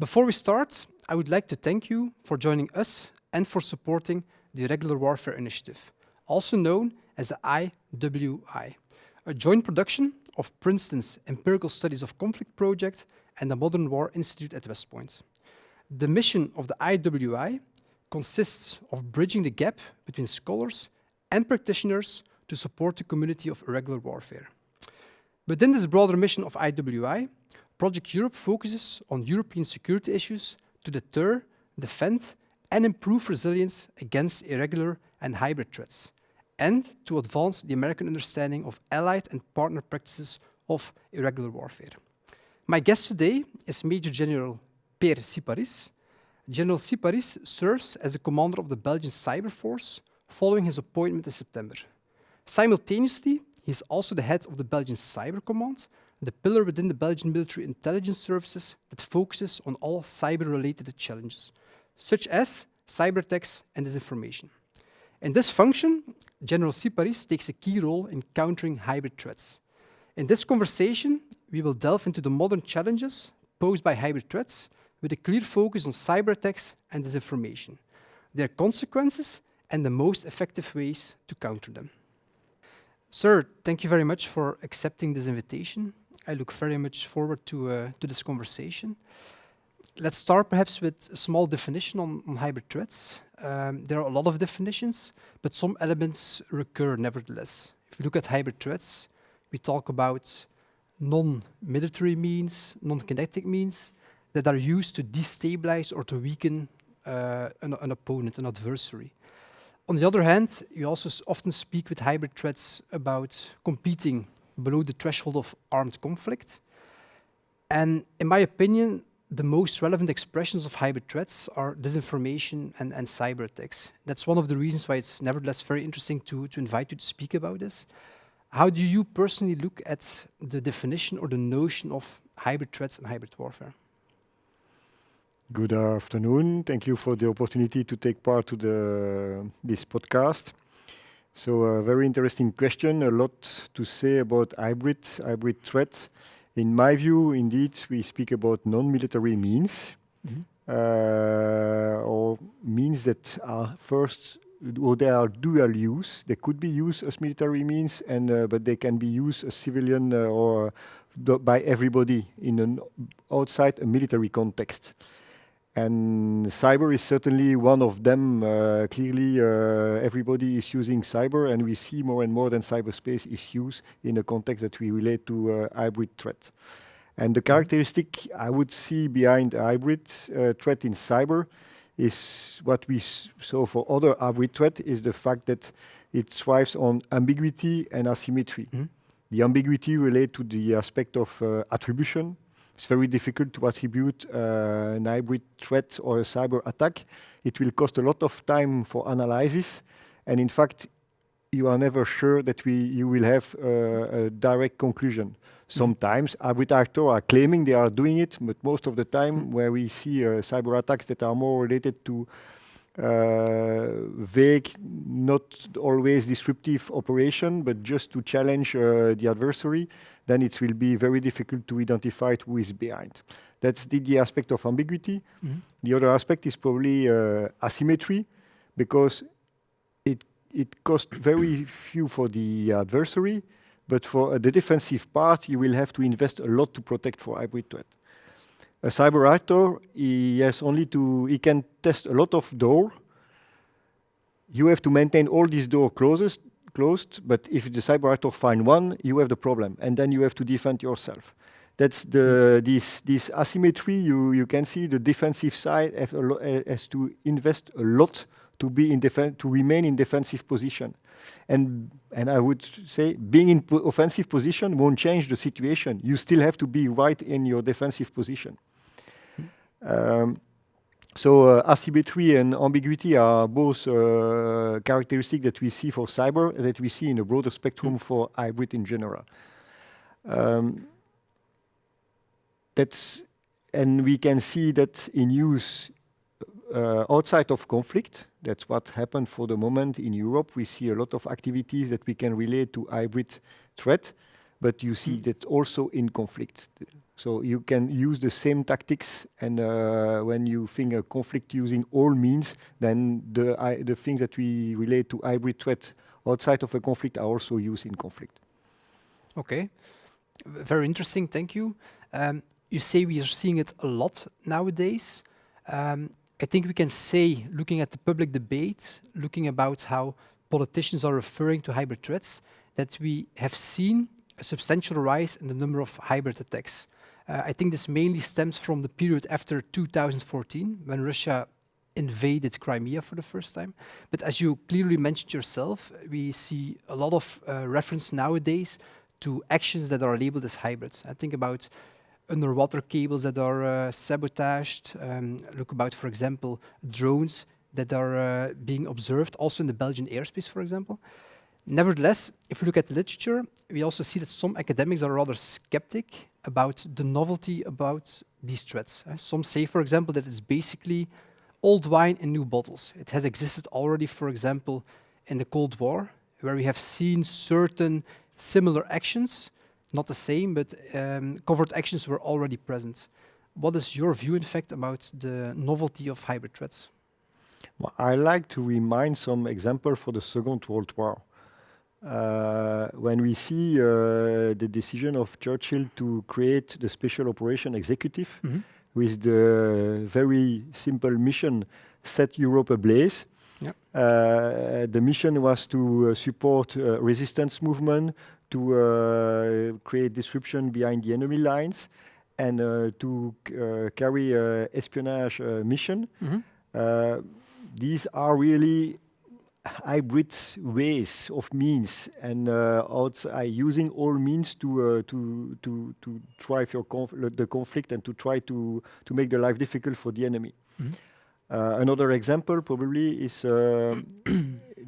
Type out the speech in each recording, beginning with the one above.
Before we start, I would like to thank you for joining us and for supporting the Irregular Warfare Initiative, also known as the IWI, a joint production of Princeton's Empirical Studies of Conflict project and the Modern War Institute at West Point. The mission of the IWI consists of bridging the gap between scholars and practitioners to support the community of irregular warfare. Within this broader mission of IWI, Project Europe focuses on European security issues to deter, defend, and improve resilience against irregular and hybrid threats, and to advance the American understanding of allied and partner practices of irregular warfare. My guest today is Major-General Pierre Ciparisse. General Ciparisse serves as the commander of the Belgian Cyber Force following his appointment in September. Simultaneously, he is also the head of the Belgian Cyber Command, the pillar within the Belgian Military Intelligence Services that focuses on all cyber-related challenges, such as cyber attacks and disinformation. In this function, General Ciparisse takes a key role in countering hybrid threats. In this conversation, we will delve into the modern challenges posed by hybrid threats with a clear focus on cyber attacks and disinformation, their consequences, and the most effective ways to counter them. Sir, thank you very much for accepting this invitation. I look very much forward to this conversation. Let's start perhaps with a small definition on hybrid threats. There are a lot of definitions, but some elements recur nevertheless. If you look at hybrid threats, we talk about non-military means, non-kinetic means that are used to destabilize or to weaken an opponent, an adversary. On the other hand, you also often speak with hybrid threats about competing below the threshold of armed conflict. And in my opinion, the most relevant expressions of hybrid threats are disinformation and cyber attacks. That's one of the reasons why it's nevertheless very interesting to invite you to speak about this. How do you personally look at the definition or the notion of hybrid threats and hybrid warfare? Good afternoon. Thank you for the opportunity to take part to this podcast. So a very interesting question, a lot to say about hybrid threats. In my view, indeed, we speak about non-military means, or means that are first, or they are dual use. They could be used as military means, and but they can be used as civilian or by everybody in an outside a military context. And cyber is certainly one of them. Clearly, everybody is using cyber, and we see more and more that cyberspace is used in a context that we relate to hybrid threat. And the characteristic I would see behind a hybrid threat in cyber is what we saw for other hybrid threat is the fact that it thrives on ambiguity and asymmetry. The ambiguity relates to the aspect of attribution. It's very difficult to attribute an hybrid threat or a cyber attack. It will cost a lot of time for analysis, and in fact, you are never sure that you will have a direct conclusion. Sometimes hybrid actors are claiming they are doing it, but most of the time where we see cyber attacks that are more related to vague, not always disruptive operation, but just to challenge the adversary, then it will be very difficult to identify who is behind. That's the aspect of ambiguity. The other aspect is probably asymmetry, because it costs very few for the adversary, but for the defensive part, you will have to invest a lot to protect for hybrid threat. A cyber actor, he can test a lot of doors. You have to maintain all these doors closed, but if the cyber actor find one, you have the problem, and then you have to defend yourself. That's this asymmetry. You can see the defensive side has to invest a lot to remain in defensive position, and I would say being in offensive position won't change the situation. You still have to be right in your defensive position. So asymmetry and ambiguity are both characteristics that we see for cyber, that we see in a broader spectrum for hybrid in general. And we can see that in use outside of conflict. That's what happened for the moment in Europe. We see a lot of activities that we can relate to hybrid threat, but you see that also in conflict. So you can use the same tactics, and when you think a conflict using all means, then the things that we relate to hybrid threat outside of a conflict are also used in conflict. Okay, very interesting. Thank you. You say we are seeing it a lot nowadays. I think we can say, looking at the public debate, looking about how politicians are referring to hybrid threats, that we have seen a substantial rise in the number of hybrid attacks. I think this mainly stems from the period after 2014, when Russia invaded Crimea for the first time. But as you clearly mentioned yourself, we see a lot of reference nowadays to actions that are labeled as hybrids. I think about underwater cables that are sabotaged. Look about, for example, drones that are being observed also in the Belgian airspace, for example. Nevertheless, if we look at the literature, we also see that some academics are rather skeptic about the novelty about these threats. Some say, for example, that it's basically old wine in new bottles. It has existed already, for example, in the Cold War, where we have seen certain similar actions, not the same, but covert actions were already present. What is your view, in fact, about the novelty of hybrid threats? Well, I like to remind some example for the Second World War. When we see the decision of Churchill to create the Special Operation Executive with the very simple mission, set Europe ablaze. Yep. The mission was to support resistance movement, to create disruption behind the enemy lines, and to carry espionage mission. These are really hybrid ways of means, and using all means to drive the conflict and to try to make the life difficult for the enemy. Another example probably is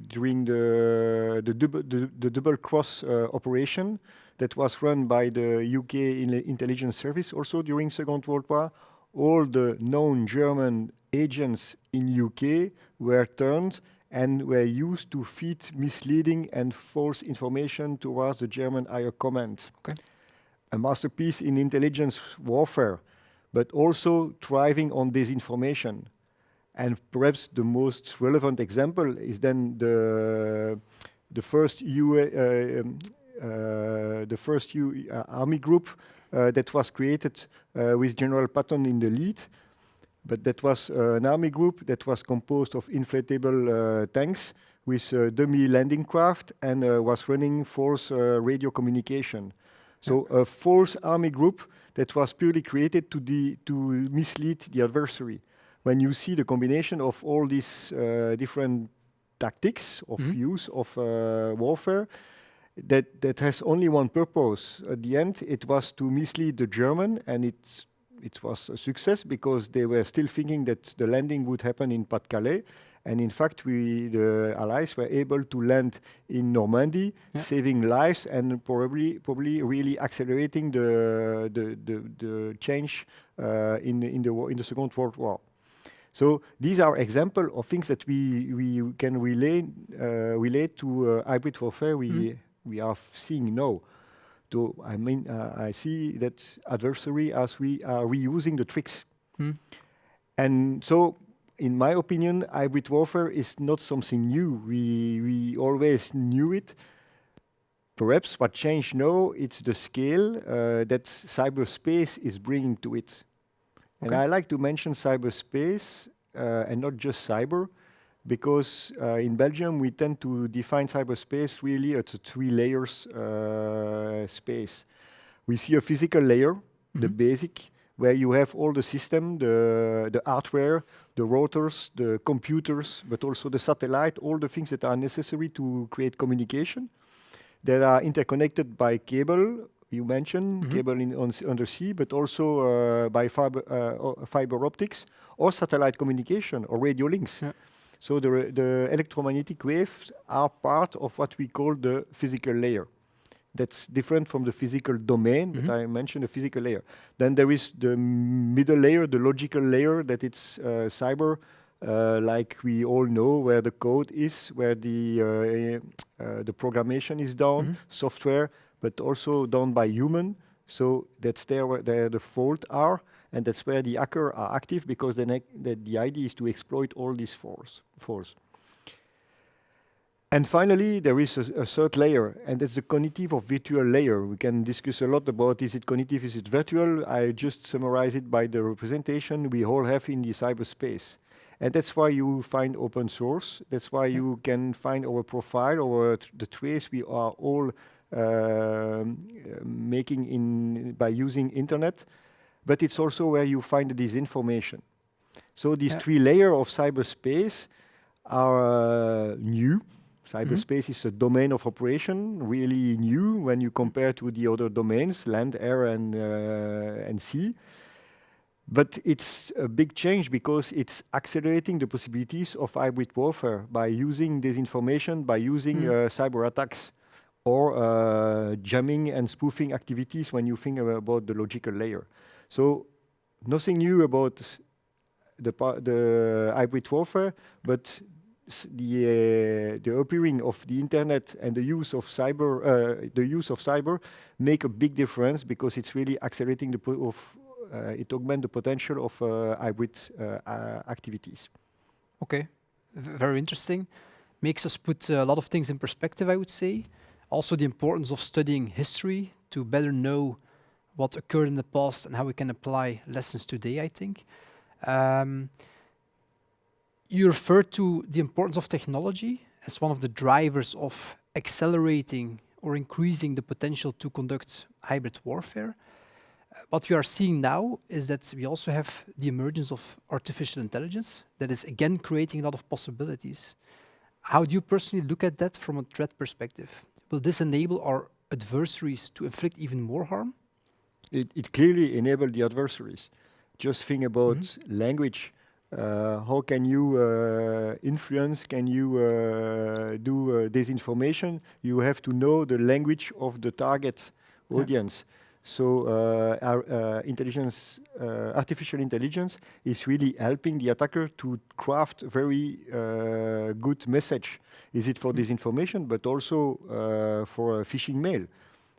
during the double cross operation that was run by the UK Intelligence Service also during Second World War. All the known German agents in UK were turned and were used to feed misleading and false information towards the German higher command. Okay. A masterpiece in intelligence warfare, but also thriving on disinformation. And perhaps the most relevant example is then the first army group that was created with General Patton in the lead. But that was an army group that was composed of inflatable tanks with dummy landing craft and was running false radio communication. So a false army group that was purely created to mislead the adversary. When you see the combination of all these different tactics of use of warfare, that has only one purpose. At the end, it was to mislead the German, and it was a success because they were still thinking that the landing would happen in Pas-de-Calais. And in fact, the Allies were able to land in Normandy, saving lives and probably really accelerating the change in the Second World War. So these are examples of things that we can relate to hybrid warfare we are seeing now. So I mean, I see that adversary as we are reusing the tricks. And so, in my opinion, hybrid warfare is not something new. We always knew it. Perhaps what changed now, it's the scale that cyberspace is bringing to it. Okay. And I like to mention cyberspace and not just cyber, because in Belgium we tend to define cyberspace really as a 3 layers space. We see a physical layer, the basic, where you have all the system, the hardware, the routers, the computers, but also the satellite, all the things that are necessary to create communication, that are interconnected by cable. You mentioned cable undersea, but also by fiber optics or satellite communication or radio links. Yeah. So the electromagnetic waves are part of what we call the physical layer. That's different from the physical domain, but I mentioned the physical layer. Then there is the middle layer, the logical layer, that it's cyber, like we all know, where the code is, where the programmation is done, software, but also done by human, So that's there where the fault are, and that's where the hacker are active, because the idea is to exploit all these faults. And finally, there is a third layer, and that's the cognitive or virtual layer. We can discuss a lot about, is it cognitive, is it virtual? I just summarize it by the representation we all have in the cyberspace. And that's why you find open source. That's why you can find our profile or the trace we are all making by using internet. But it's also where you find the disinformation. So these three layers of cyberspace are new. Cyberspace is a domain of operation, really new when you compare to the other domains, land, air, and sea. But it's a big change because it's accelerating the possibilities of hybrid warfare by using disinformation, by using cyber attacks, or jamming and spoofing activities when you think about the logical layer. So nothing new about the hybrid warfare, but the appearing of the internet and the use of cyber make a big difference, because it's really accelerating it augments the potential of hybrid activities. Okay, very interesting. Makes us put a lot of things in perspective, I would say. Also the importance of studying history to better know what occurred in the past and how we can apply lessons today, I think. You referred to the importance of technology as one of the drivers of accelerating or increasing the potential to conduct hybrid warfare. What we are seeing now is that we also have the emergence of artificial intelligence that is again creating a lot of possibilities. How do you personally look at that from a threat perspective? Will this enable our adversaries to inflict even more harm? It clearly enables the adversaries. Just think about language. How can you influence, can you do disinformation? You have to know the language of the target audience. So artificial intelligence is really helping the attacker to craft very good message. Is it for disinformation, but also for a phishing mail?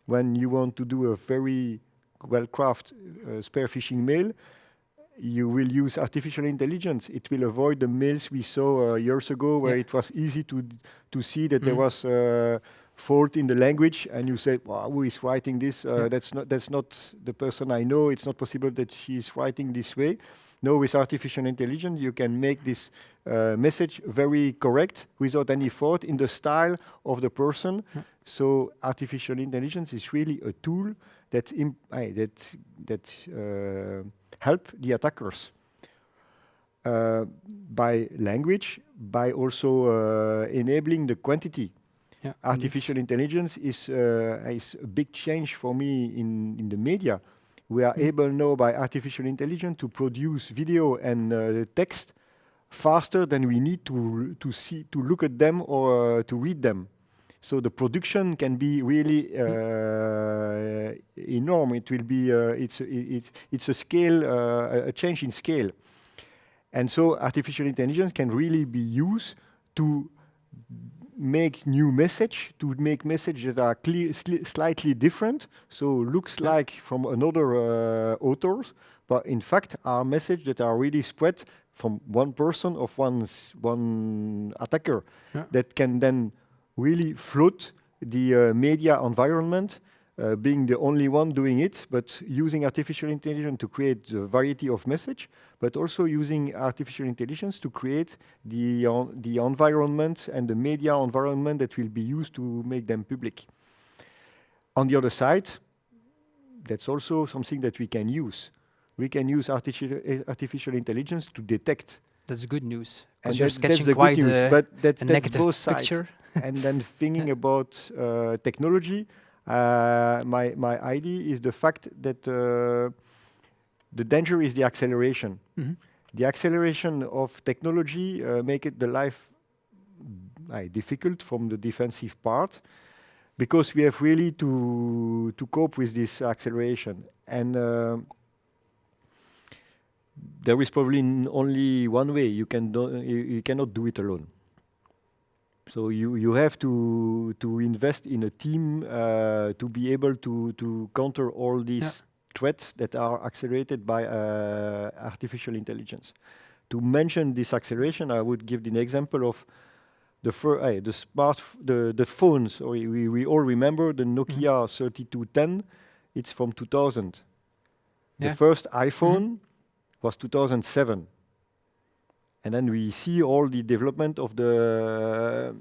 When you want to do a very well-crafted spear phishing mail, you will use artificial intelligence. It will avoid the mails we saw years ago, where it was easy to see that there was fault in the language, and you say, well, who is writing this? That's not the person I know. It's not possible that she is writing this way. No, with artificial intelligence, you can make this message very correct without any thought in the style of the person. So artificial intelligence is really a tool that help the attackers by language, by also enabling the quantity. Artificial intelligence is a big change for me in the media. We are able now by artificial intelligence to produce video and text faster than we need to look at them or to read them. So the production can be really enormous. It will be it's a scale, a change in scale, and so artificial intelligence can really be used to make new message, to make messages that are slightly different, so looks like from another authors, but in fact are messages that are really spread from one person of one attacker that can then really flood the media environment, being the only one doing it, but using artificial intelligence to create a variety of message, but also using artificial intelligence to create the environment and the media environment that will be used to make them public. On the other side, that's also something that we can use. We can use artificial intelligence to detect. That's good news. And you're sketching quite a negative picture. And then thinking about technology, my idea is the fact that the danger is the acceleration. The acceleration of technology make it the life difficult from the defensive part, because we have really to cope with this acceleration. And there is probably only one way. You cannot do it alone. So you have to invest in a team to be able to counter all these threats that are accelerated by artificial intelligence. To mention this acceleration, I would give the example of the phones. So we all remember the Nokia 3210. It's from 2000. The first iPhone was 2007. And then we see all the development of the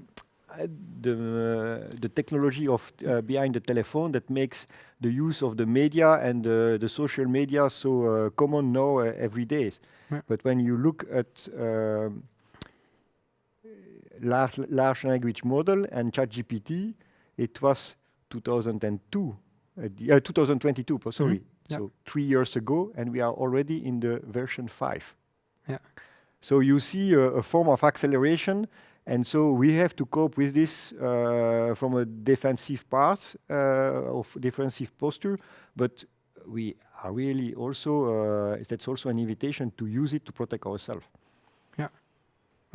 technology of behind the telephone that makes the use of the media and the social media so common now every day. But when you look at large language model and ChatGPT, it was 2022. Sorry. So 3 years ago, and we are already in the version 5. So you see a form of acceleration, and so we have to cope with this from a defensive part of defensive posture, but we are really also, that's also an invitation to use it to protect ourselves. Yeah,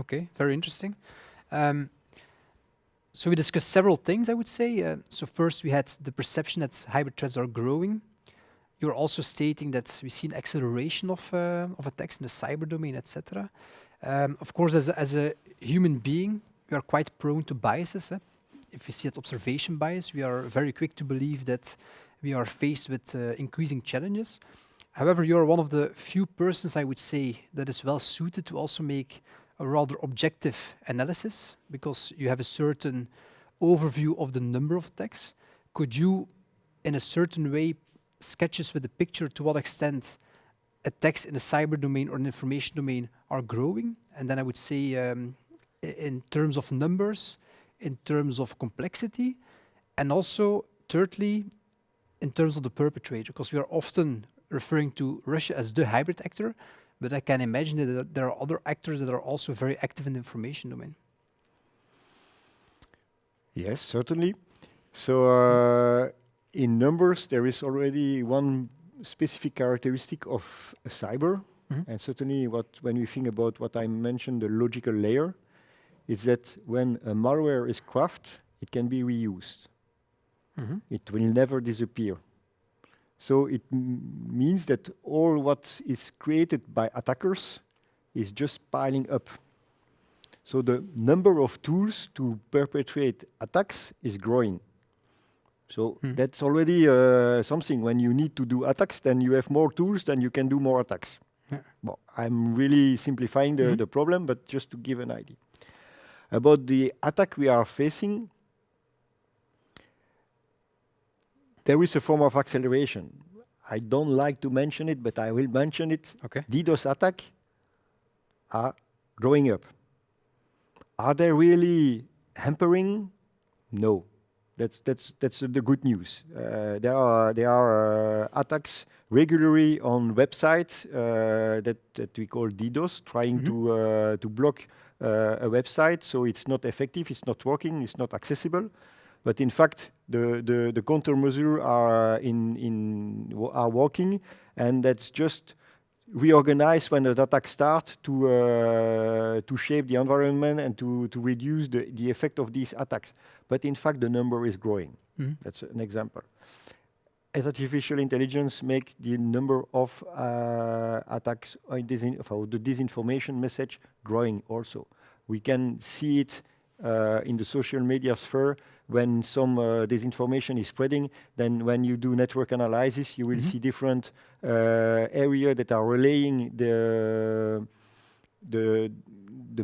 okay, very interesting. So we discussed several things, I would say. So first we had the perception that hybrid threats are growing. You're also stating that we see an acceleration of attacks in the cyber domain, etc. Of course, as a human being, we are quite prone to biases. If we see that observation bias, we are very quick to believe that we are faced with increasing challenges. However, you're one of the few persons, I would say, that is well suited to also make a rather objective analysis, because you have a certain overview of the number of attacks. Could you, in a certain way, sketch us with a picture to what extent attacks in the cyber domain or an information domain are growing? And then I would say in terms of numbers, in terms of complexity, and also thirdly, in terms of the perpetrator, because we are often referring to Russia as the hybrid actor, but I can imagine that there are other actors that are also very active in the information domain. Yes, certainly. So in numbers, there is already one specific characteristic of a cyber, and certainly when we think about what I mentioned, the logical layer, is that when a malware is crafted, it can be reused. It will never disappear. So it means that all what is created by attackers is just piling up. So the number of tools to perpetrate attacks is growing. So that's already something. When you need to do attacks, then you have more tools, then you can do more attacks. Well, I'm really simplifying the problem, but just to give an idea. About the attack we are facing, there is a form of acceleration. I don't like to mention it, but I will mention it. Okay. DDoS attacks are growing up. Are they really hampering? No. That's the good news. There are attacks regularly on websites that we call DDoS, trying to block a website, so it's not effective, it's not working, it's not accessible. But in fact, the countermeasures are working, and that's just reorganize when the attack starts to shape the environment and to reduce the effect of these attacks. But in fact, the number is growing. That's an example. As artificial intelligence make the number of attacks on the disinformation message growing also. We can see it in the social media sphere when some disinformation is spreading. Then when you do network analysis, you will see different areas that are relaying the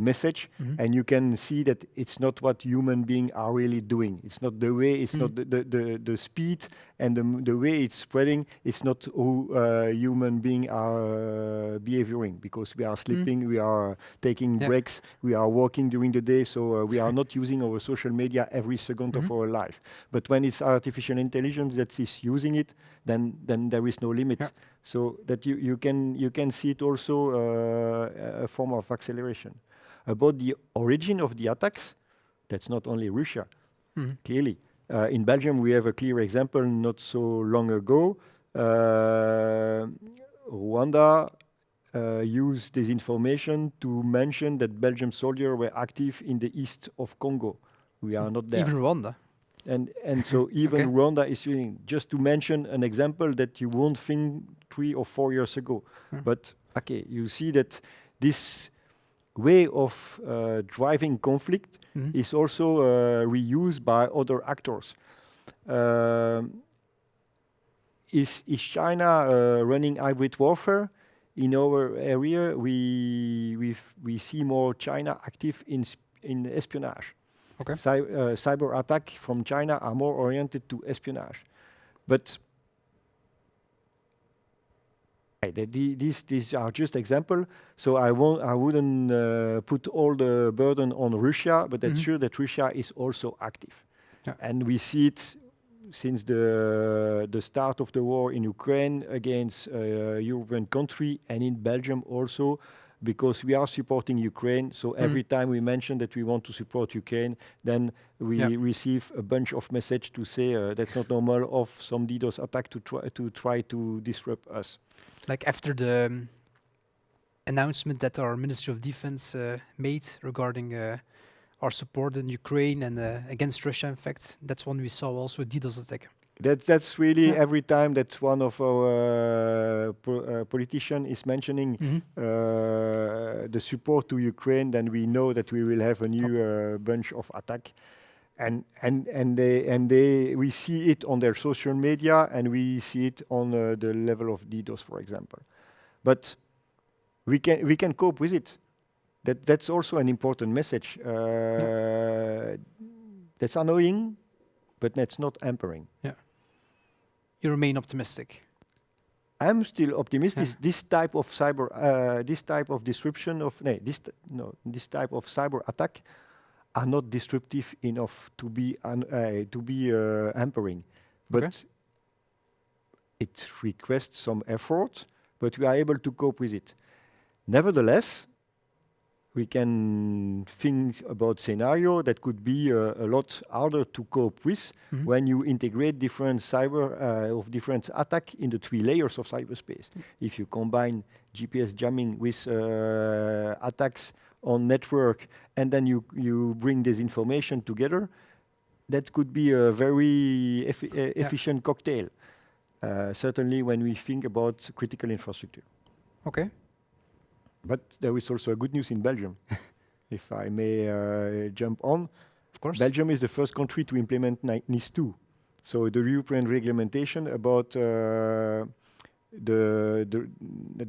message, and you can see that it's not what human beings are really doing. It's not the way, it's not the speed and the way it's spreading. It's not how human beings are behaving, because we are sleeping, we are taking breaks, we are working during the day, so we are not using our social media every second of our life. But when it's artificial intelligence that is using it, then there is no limit. So that you can see it also a form of acceleration. About the origin of the attacks, that's not only Russia, clearly. In Belgium, we have a clear example not so long ago. Rwanda use this information to mention that Belgian soldiers were active in the east of Congo. We are not there. Even Rwanda. And so even Okay. Rwanda is using, just to mention an example that you won't think 3 or 4 years ago. But okay, you see that this way of driving conflict is also reused by other actors. Is China running hybrid warfare? In our area, we see more China active in espionage. Okay. Cyber attack from China are more oriented to espionage, but these are just example. So I wouldn't put all the burden on Russia, but that's sure that Russia is also active, and we see it since the start of the war in Ukraine against European country and in Belgium also, because we are supporting Ukraine. So every time we mention that we want to support Ukraine, then we receive a bunch of message to say that's not normal of some DDoS attack to try to disrupt us. Like after the announcement that our Ministry of Defense made regarding our support in Ukraine and against Russia, in fact, that's when we saw also a DDoS attack. That's really every time that one of our politician is mentioning the support to Ukraine, then we know that we will have a new bunch of attack, and we see it on their social media, and we see it on the level of DDoS, for example. But we can cope with it. That's also an important message. That's annoying, but that's not hampering. Yeah. You remain optimistic. I'm still optimistic. This type of cyber, this type of disruption of this type of cyber attack are not disruptive enough to be hampering, but it requests some effort. But we are able to cope with it. Nevertheless, we can think about scenario that could be a lot harder to cope with when you integrate different different attack in the 3 layers of cyberspace. If you combine GPS jamming with attacks on network, and then you bring this information together, that could be a very efficient cocktail. Certainly when we think about critical infrastructure. Okay. But there is also a good news in Belgium, if I may jump on. Of course. Belgium is the first country to implement NIS2. So the European regulation about the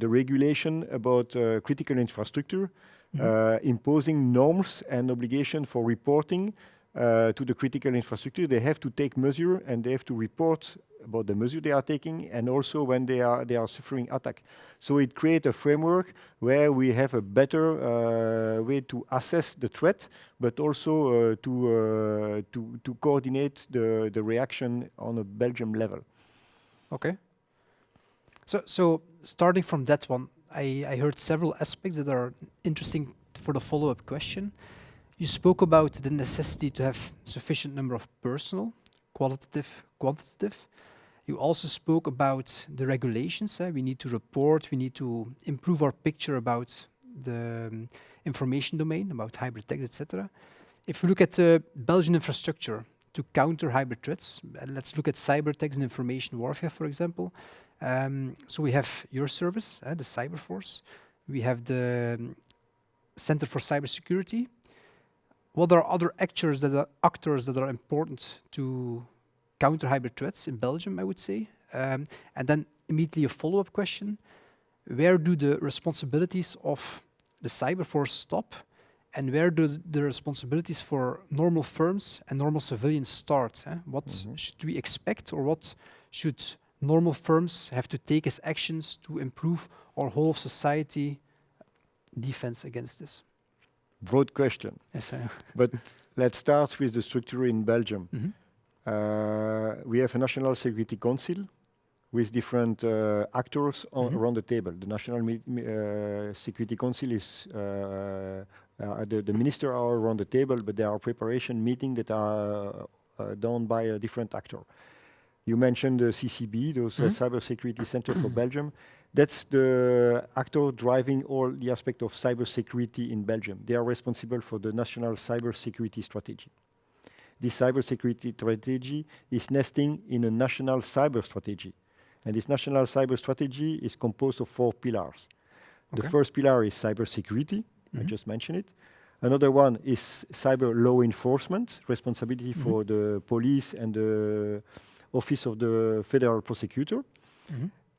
regulation about critical infrastructure, imposing norms and obligation for reporting to the critical infrastructure. They have to take measure, and they have to report about the measure they are taking, and also when they are suffering attack. So it creates a framework where we have a better way to assess the threat, but also to coordinate the reaction on a Belgium level. Okay. So starting from that one, I heard several aspects that are interesting for the follow-up question. You spoke about the necessity to have sufficient number of personnel, qualitative, quantitative. You also spoke about the regulations. We need to report, we need to improve our picture about the information domain, about hybrid attacks, etc. If we look at the Belgian infrastructure to counter hybrid threats, let's look at cyber attacks and information warfare, for example. So we have your service, the Cyber Force. We have the Center for Cybersecurity. What are other actors that are important to counter hybrid threats in Belgium, I would say? And then immediately a follow-up question. Where do the responsibilities of the Cyber Force stop? And where do the responsibilities for normal firms and normal civilians start? What should we expect, or what should normal firms have to take as actions to improve our whole of society defense against this? Broad question. Yes, I know. But let's start with the structure in Belgium. We have a National Security Council with different actors around the table. The National Security Council is the minister are around the table, but there are preparation meetings that are done by a different actor. You mentioned the CCB, those Cyber Security Center for Belgium. That's the actor driving all the aspect of cybersecurity in Belgium. They are responsible for the national cybersecurity strategy. This cybersecurity strategy is nesting in a national cyber strategy. And this national cyber strategy is composed of 4 pillars. Okay. The first pillar is cybersecurity. I just mentioned it. Another one is cyber law enforcement, responsibility for the police and the office of the federal prosecutor.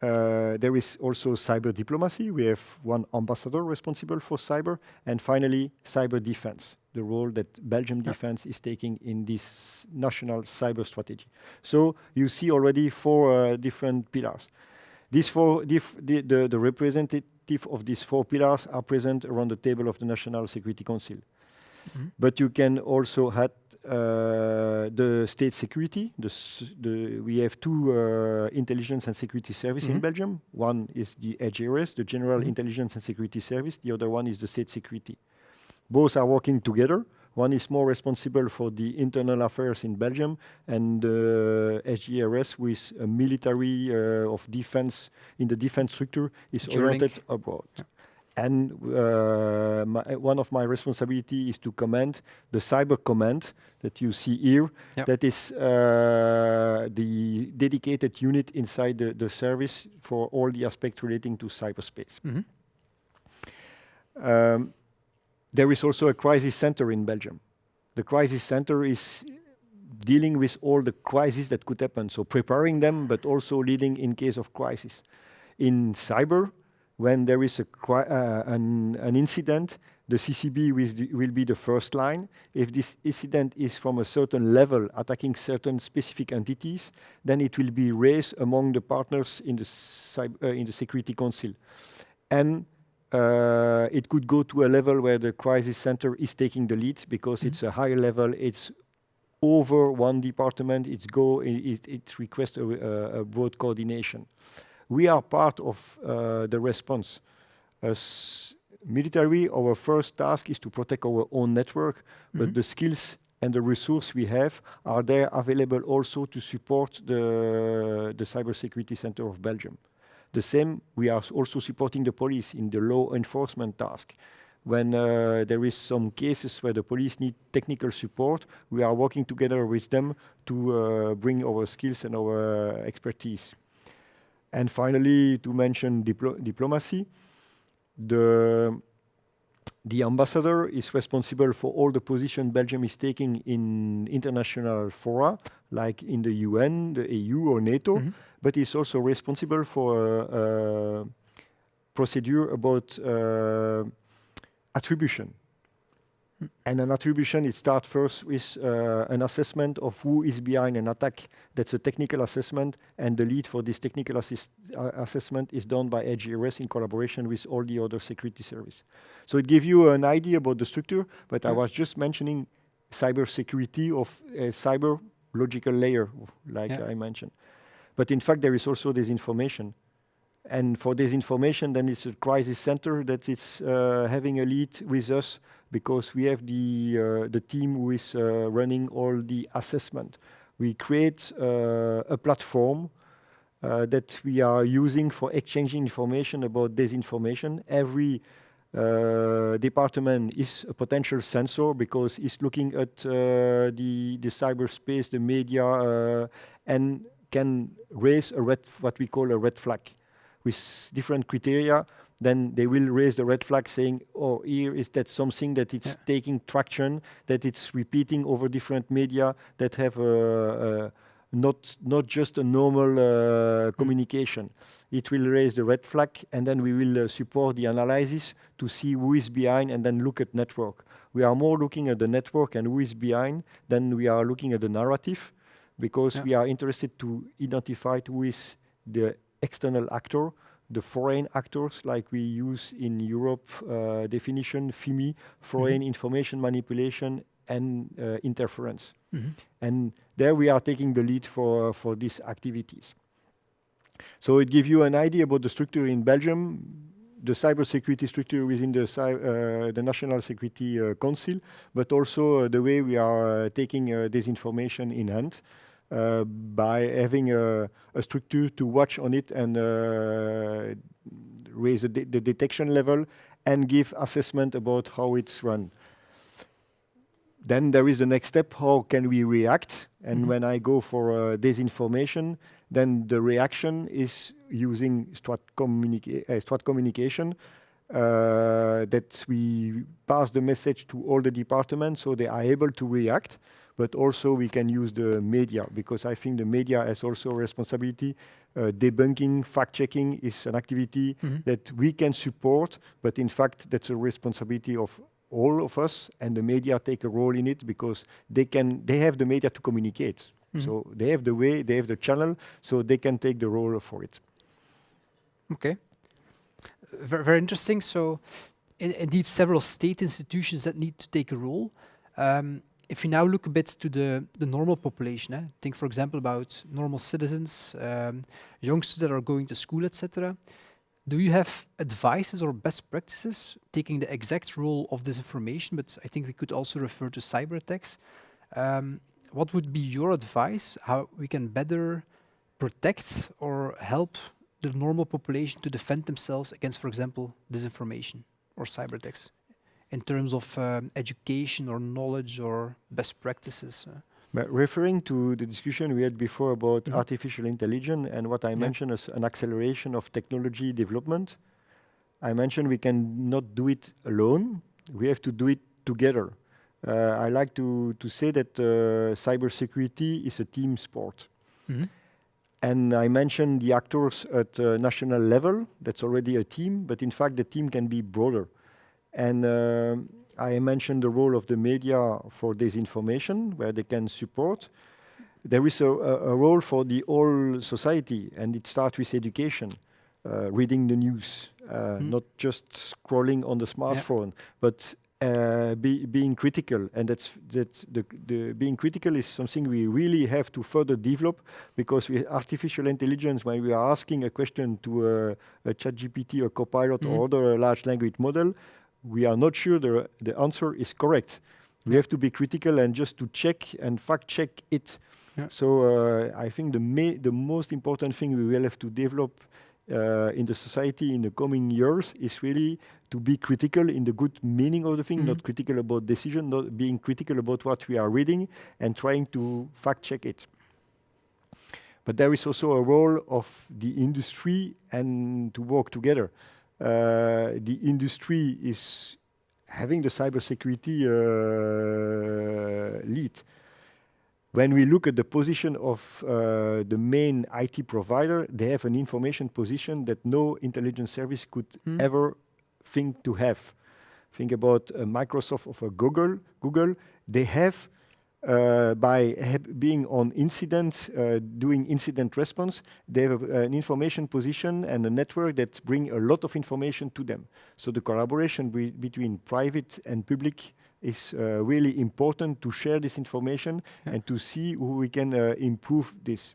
There is also cyber diplomacy. We have one ambassador responsible for cyber. And finally, cyber defense, the role that Belgium defense is taking in this national cyber strategy. So you see already 4 different pillars. These 4, the representative of these 4 pillars are present around the table of the National Security Council. But you can also have the state security. We have 2 intelligence and security services in Belgium. One is the GRS, the General Intelligence and Security Service. The other one is the state security. Both are working together. One is more responsible for the internal affairs in Belgium, and SGRS, with a military of defense in the defense structure, is oriented abroad. Yeah. And one of my responsibility is to command the Cyber Command that you see here. Yep. That is the dedicated unit inside the service for all the aspects relating to cyberspace. There is also a crisis center in Belgium. The crisis center is dealing with all the crises that could happen, so preparing them, but also leading in case of crisis. In cyber, when there is an incident, the CCB will be the first line. If this incident is from a certain level, attacking certain specific entities, then it will be raised among the partners in the Security Council. And it could go to a level where the crisis center is taking the lead because it's a higher level. It's over one department. It requests a broad coordination. We are part of the response. As military, our first task is to protect our own network, but the skills and the resources we have are there available also to support the Cybersecurity Center of Belgium. The same, we are also supporting the police in the law enforcement task. When there is some cases where the police need technical support, we are working together with them to bring our skills and our expertise. And finally, to mention diplomacy, the ambassador is responsible for all the position Belgium is taking in international fora, like in the UN, the EU or NATO, but is also responsible for a procedure about attribution. And an attribution, it starts first with an assessment of who is behind an attack. That's a technical assessment, and the lead for this technical assessment is done by GRS in collaboration with all the other security services. So it gives you an idea about the structure, but I was just mentioning cybersecurity of a cyber logical layer, like I mentioned. But in fact, there is also disinformation. And for disinformation, then it's a crisis center that it's having a lead with us, because we have the team who is running all the assessment. We create a platform that we are using for exchanging information about disinformation. Every department is a potential sensor because it's looking at the cyberspace, the media, and can raise what we call a red flag. With different criteria, then they will raise the red flag saying, oh, here is that something that it's taking traction, that it's repeating over different media, that have not just a normal communication. It will raise the red flag, and then we will support the analysis to see who is behind, and then look at network. We are more looking at the network and who is behind than we are looking at the narrative, because we are interested to identify who is the external actor, the foreign actors, like we use in Europe definition, FIMI, foreign information manipulation and interference. And there we are taking the lead for these activities. So it gives you an idea about the structure in Belgium, the cybersecurity structure within the National Security Council, but also the way we are taking this information in hand. By having a structure to watch on it and raise the detection level, and give assessment about how it's run. Then there is the next step, how can we react? And when I go for disinformation, then the reaction is using strat communication, that we pass the message to all the departments so they are able to react, but also we can use the media, because I think the media has also a responsibility. Debunking, fact-checking is an activity that we can support, but in fact that's a responsibility of all of us, and the media take a role in it because they have the media to communicate. So they have the way, they have the channel, so they can take the role for it. Okay. Very interesting. So indeed several state institutions that need to take a role. If you now look a bit to the normal population, think for example about normal citizens, youngsters that are going to school, etc. Do you have advices or best practices taking the exact role of disinformation, but I think we could also refer to cyber attacks. What would be your advice, how we can better protect or help the normal population to defend themselves against, for example, disinformation or cyber attacks, in terms of education or knowledge or best practices? But referring to the discussion we had before about artificial intelligence and what I mentioned as an acceleration of technology development, I mentioned we cannot do it alone. We have to do it together. I like to say that cybersecurity is a team sport. And I mentioned the actors at national level. That's already a team, but in fact the team can be broader. And I mentioned the role of the media for disinformation, where they can support. There is a role for the whole society, and it starts with education, reading the news, not just scrolling on the smartphone, but being critical. And that's the being critical is something we really have to further develop, because with artificial intelligence, when we are asking a question to a ChatGPT or Copilot or other large language model, we are not sure the answer is correct. We have to be critical and just to check and fact check it. So I think the most important thing we will have to develop in the society in the coming years is really to be critical in the good meaning of the thing, not critical about decision, not being critical about what we are reading and trying to fact check it. But there is also a role of the industry and to work together. The industry is having the cybersecurity lead. When we look at the position of the main IT provider, they have an information position that no intelligence service could ever think to have. Think about Microsoft or Google. They have, by being on incident, doing incident response, they have an information position and a network that bring a lot of information to them. So the collaboration between private and public is really important to share this information and to see how we can improve this.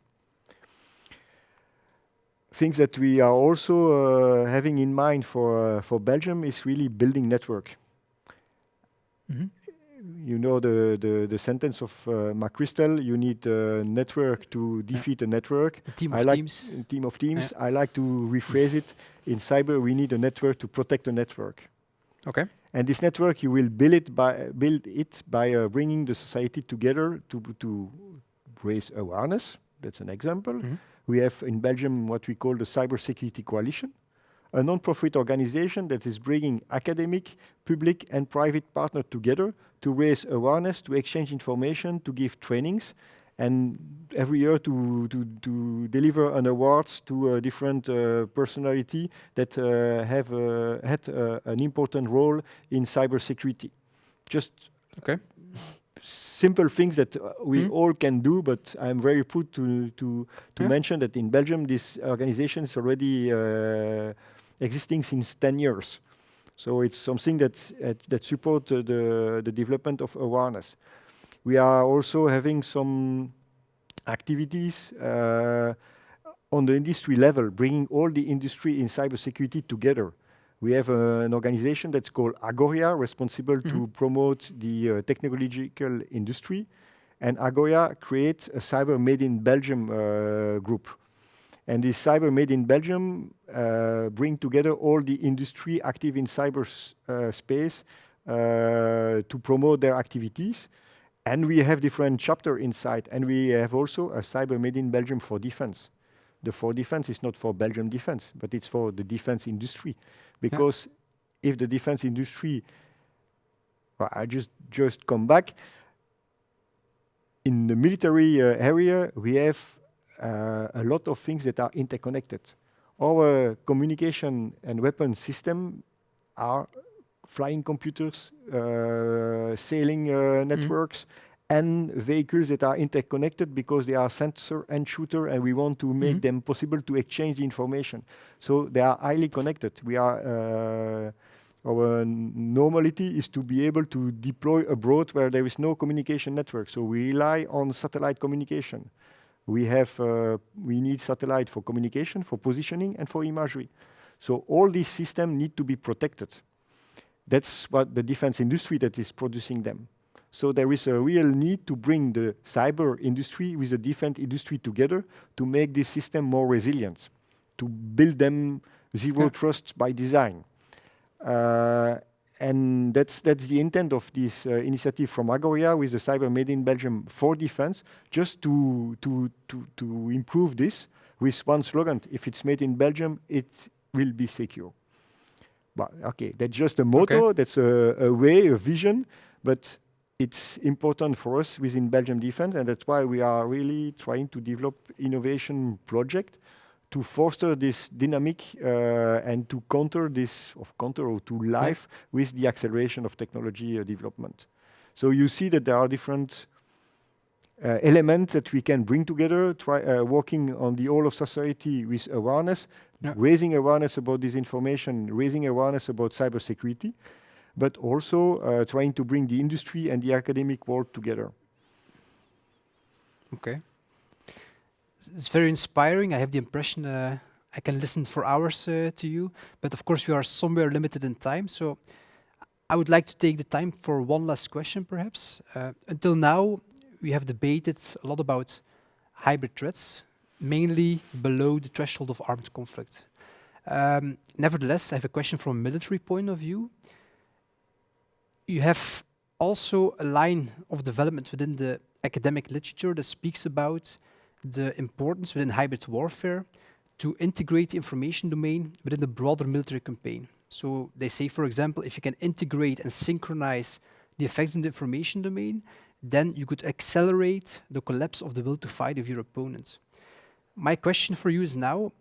Things that we are also having in mind for Belgium is really building network. You know the sentence of McChrystal, you need a network to defeat a network. A team of teams. A team of teams. I like to rephrase it. In cyber, we need a network to protect a network. Okay. And this network, you will build it by bringing the society together to raise awareness. That's an example. We have in Belgium what we call the Cybersecurity Coalition, a non-profit organization that is bringing academic, public and private partners together to raise awareness, to exchange information, to give trainings, and every year to deliver an awards to a different personality that have had an important role in cybersecurity. Just simple things that we all can do, but I'm very proud to mention that in Belgium this organization is already existing since 10 years. So it's something that supports the development of awareness. We are also having some activities on the industry level, bringing all the industry in cybersecurity together. We have an organization that's called Agoria, responsible to promote the technological industry. And Agoria creates a Cyber Made in Belgium group. And this Cyber Made in Belgium bring together all the industry active in cyberspace to promote their activities. And we have different chapters inside. And we have also a Cyber Made in Belgium for defense. The for defense is not for Belgium defense, but it's for the defense industry. Because if the defense industry, well, I just come back, in the military area, we have a lot of things that are interconnected. Our communication and weapon system are flying computers, sailing networks, and vehicles that are interconnected because they are sensor and shooter, and we want to make them possible to exchange information. So they are highly connected. We are our normality is to be able to deploy abroad where there is no communication network. So we rely on satellite communication. We need satellite for communication, for positioning, and for imagery. So all these systems need to be protected. That's what the defense industry that is producing them. So there is a real need to bring the cyber industry with the defense industry together to make this system more resilient, to build them zero trust by design. And that's the intent of this initiative from Agoria with the Cyber Made in Belgium for defense, just to improve this with one slogan: if it's made in Belgium, it will be secure. But okay, that's just a motto, that's a way, a vision, but it's important for us within Belgium Defense, and that's why we are really trying to develop innovation project to foster this dynamic and to counter or to life with the acceleration of technology development. So you see that there are different elements that we can bring together, working on the whole of society with awareness, raising awareness about this information, raising awareness about cybersecurity, but also trying to bring the industry and the academic world together. Okay. It's very inspiring. I have the impression I can listen for hours to you, but of course we are somewhere limited in time. So I would like to take the time for one last question, perhaps. Until now, we have debated a lot about hybrid threats, mainly below the threshold of armed conflict. Nevertheless, I have a question from a military point of view. You have also a line of development within the academic literature that speaks about the importance within hybrid warfare to integrate the information domain within the broader military campaign. So they say, for example, if you can integrate and synchronize the effects in the information domain, then you could accelerate the collapse of the will to fight of your opponent. My question for you is now,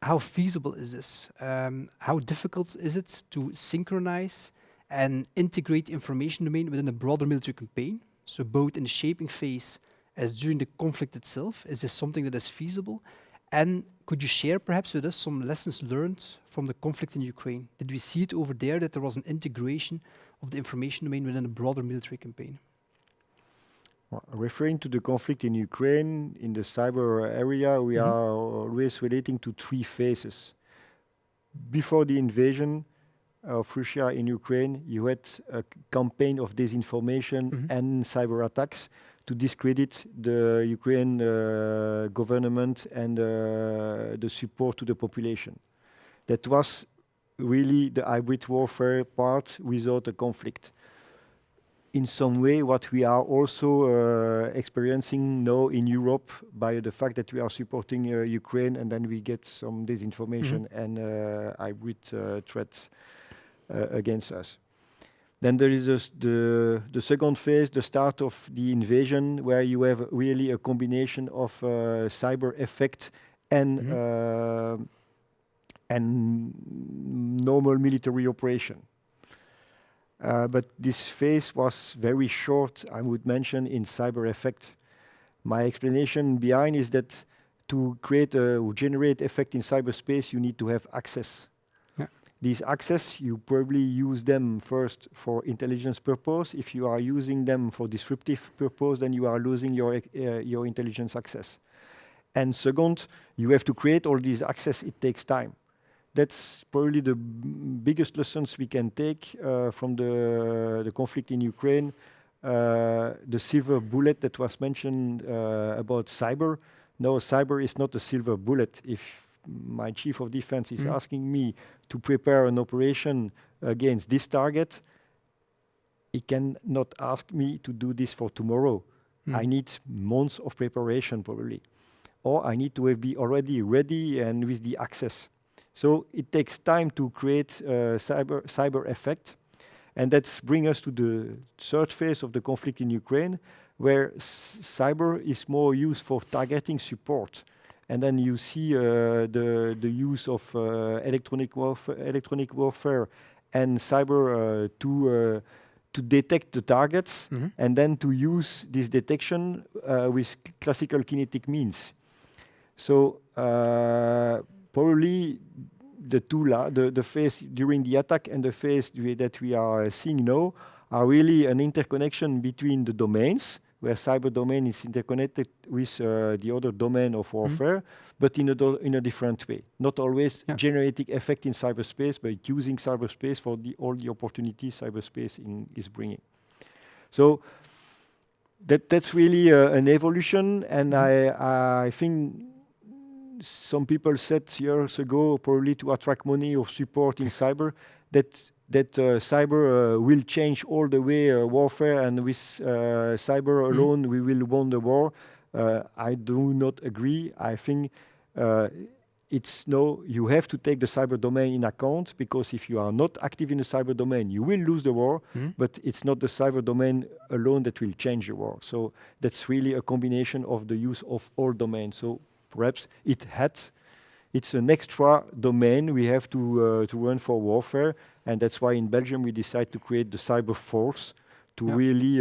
how feasible is this? How difficult is it to synchronize and integrate the information domain within a broader military campaign? So both in the shaping phase as during the conflict itself, is this something that is feasible? And could you share perhaps with us some lessons learned from the conflict in Ukraine? Did we see it over there that there was an integration of the information domain within a broader military campaign? Well, referring to the conflict in Ukraine, in the cyber area, we are always relating to three phases. Before the invasion of Russia in Ukraine, you had a campaign of disinformation and cyber attacks to discredit the Ukraine government and the support to the population. That was really the hybrid warfare part without a conflict. In some way, what we are also experiencing now in Europe by the fact that we are supporting Ukraine and then we get some disinformation and hybrid threats against us. Then there is the second phase, the start of the invasion, where you have really a combination of cyber effect and normal military operation. But this phase was very short, I would mention, in cyber effect. My explanation behind is that to generate effect in cyberspace, you need to have access. These access, you probably use them first for intelligence purpose. If you are using them for disruptive purpose, then you are losing your intelligence access. And second, you have to create all these access, it takes time. That's probably the biggest lessons we can take from the conflict in Ukraine. The silver bullet that was mentioned about cyber, No, cyber is not a silver bullet. If my chief of defense is asking me to prepare an operation against this target, he cannot ask me to do this for tomorrow. I need months of preparation probably. Or I need to be already ready and with the access. So it takes time to create cyber effect. And that's bring us to the third phase of the conflict in Ukraine, where cyber is more used for targeting support. And then you see the use of electronic warfare and cyber to detect the targets and then to use this detection with classical kinetic means. So probably the phase during the attack and the phase that we are seeing now are really an interconnection between the domains, where cyber domain is interconnected with the other domain of warfare, but in a different way. Not always generating effect in cyberspace, but using cyberspace for all the opportunities cyberspace is bringing. So that's really an evolution, and I think some people said years ago, probably to attract money or support in cyber, that cyber will change all the way warfare, and with cyber alone we will win the war. I do not agree. I think you have to take the cyber domain in account, because if you are not active in the cyber domain, you will lose the war, but it's not the cyber domain alone that will change the war. So that's really a combination of the use of all domains. So perhaps it's an extra domain we have to run for warfare, and that's why in Belgium we decide to create the cyber force to really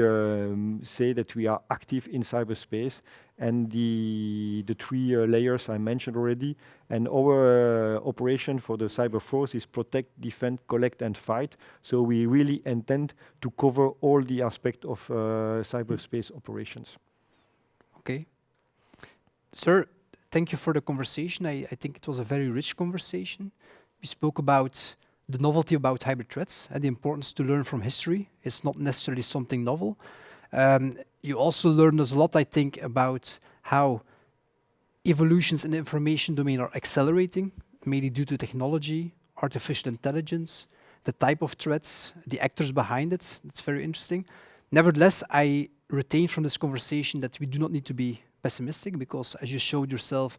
say that we are active in cyberspace, and the three layers I mentioned already. And our operation for the cyber force is protect, defend, collect, and fight. So we really intend to cover all the aspects of cyberspace operations. Okay. Sir, thank you for the conversation. I think it was a very rich conversation. We spoke about the novelty about hybrid threats and the importance to learn from history. It's not necessarily something novel. You also learned us a lot, I think, about how evolutions in the information domain are accelerating, mainly due to technology, artificial intelligence, the type of threats, the actors behind it. It's very interesting. Nevertheless, I retain from this conversation that we do not need to be pessimistic, because as you showed yourself,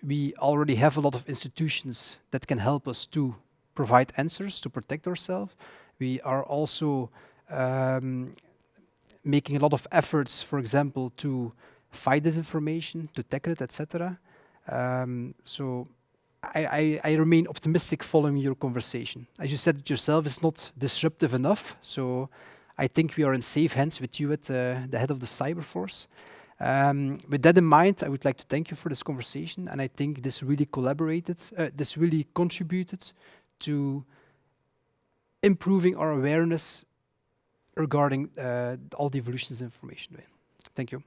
we already have a lot of institutions that can help us to provide answers to protect ourselves. We are also making a lot of efforts, for example, to fight disinformation, to tackle it, etc. So I remain optimistic following your conversation. As you said it yourself, it's not disruptive enough. So I think we are in safe hands with you at the head of the Cyber Force. With that in mind, I would like to thank you for this conversation, and I think this really contributed to improving our awareness regarding all the evolutions in information. Thank you.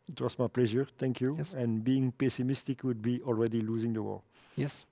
It was my pleasure. Thank you. Yes. And being pessimistic would be already losing the war. Yes.